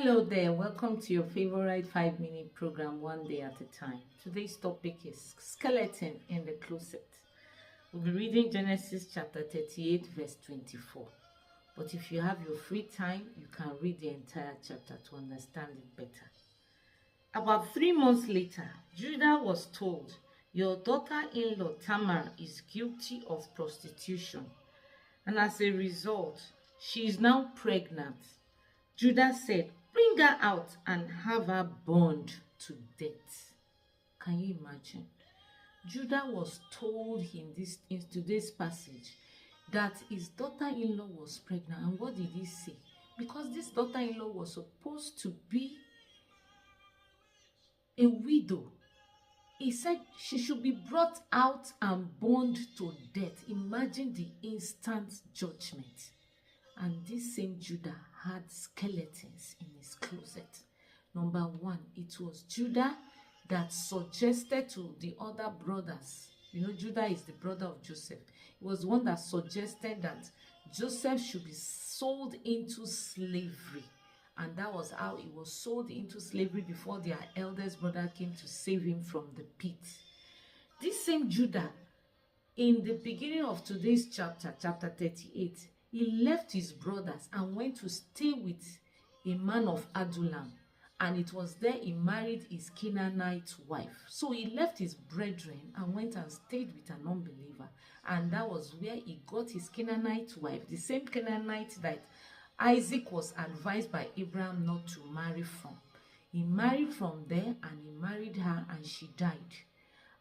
Hello there, welcome to your favorite 5-minute program, one day at a time. Today's topic is skeleton in the closet. We'll be reading Genesis chapter 38, verse 24. But if you have your free time, you can read the entire chapter to understand it better. About 3 months later, Judah was told, "Your daughter-in-law Tamar is guilty of prostitution, and as a result, she is now pregnant." Judah said, "Bring her out and have her burned to death." Can you imagine? Judah was told in today's passage that his daughter-in-law was pregnant. And what did he say? Because this daughter-in-law was supposed to be a widow, he said she should be brought out and burned to death. Imagine the instant judgment. And this same Judah had skeletons in his closet. Number one, it was Judah that suggested to the other brothers. You know, Judah is the brother of Joseph. He was one that suggested that Joseph should be sold into slavery. And that was how he was sold into slavery before their eldest brother came to save him from the pit. This same Judah, in the beginning of today's chapter 38, he left his brothers and went to stay with a man of Adullam. And it was there he married his Canaanite wife. So he left his brethren and went and stayed with an unbeliever. And that was where he got his Canaanite wife, the same Canaanite that Isaac was advised by Abraham not to marry from. He married from there and he married her and she died.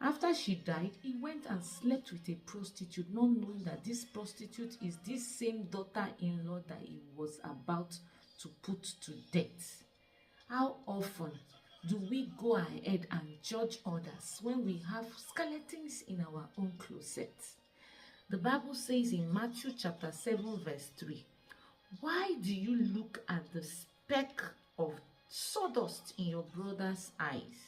After she died, he went and slept with a prostitute, not knowing that this prostitute is this same daughter-in-law that he was about to put to death. How often do we go ahead and judge others when we have skeletons in our own closet? The Bible says in Matthew chapter 7 verse 3, "Why do you look at the speck of sawdust in your brother's eyes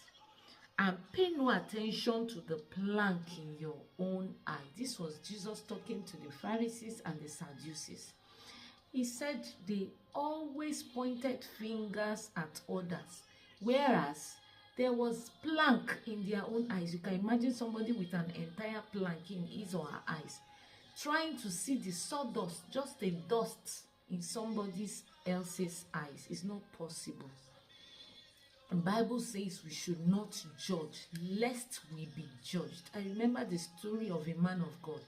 and pay no attention to the plank in your own eye?" This was Jesus talking to the Pharisees and the Sadducees. He said they always pointed fingers at others, whereas there was plank in their own eyes. You can imagine somebody with an entire plank in his or her eyes, trying to see the sawdust, just a dust in somebody else's eyes. It's not possible. The Bible says we should not judge lest we be judged. I remember the story of a man of God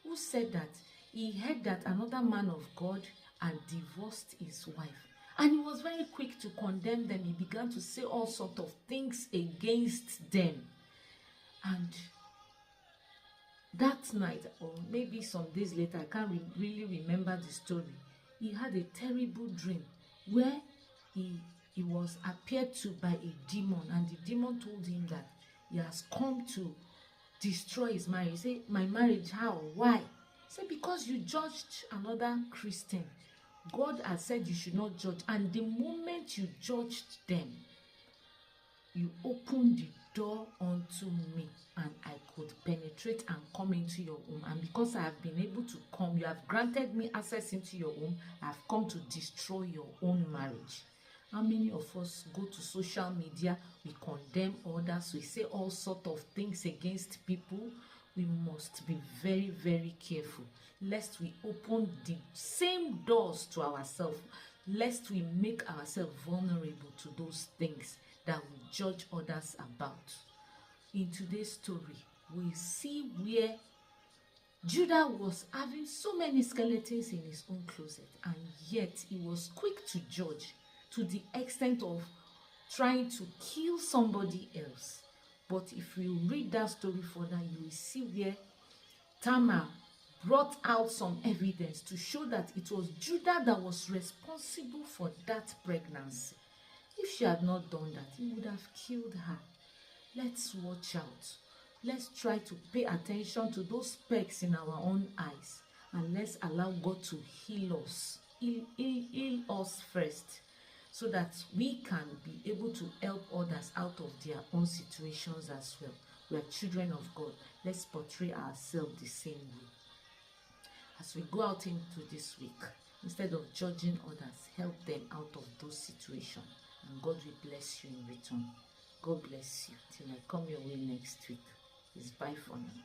who said that he heard that another man of God had divorced his wife. And he was very quick to condemn them. He began to say all sorts of things against them. And that night, or maybe some days later, I can't really remember the story, he had a terrible dream where he was appeared to by a demon, and the demon told him that he has come to destroy his marriage. He said, "My marriage, how? Why?" He said, "Because you judged another Christian. God has said you should not judge, and the moment you judged them, you opened the door unto me, and I could penetrate and come into your home. And because I have been able to come, you have granted me access into your home. I have come to destroy your own marriage." How many of us go to social media, we condemn others, we say all sorts of things against people? We must be very, very careful, lest we open the same doors to ourselves, lest we make ourselves vulnerable to those things that we judge others about. In today's story, we see where Judah was having so many skeletons in his own closet, and yet he was quick to judge, to the extent of trying to kill somebody else. But if you read that story further, you will see where Tamar brought out some evidence to show that it was Judah that was responsible for that pregnancy. If she had not done that, he would have killed her. Let's watch out. Let's try to pay attention to those specks in our own eyes, and let's allow God to heal us. Heal us first, so that we can be able to help others out of their own situations as well. We are children of God. Let's portray ourselves the same way. As we go out into this week, Instead of judging others, help them out of those situations, and God will bless you in return. God bless you. Till I come your way next week. It's bye for now.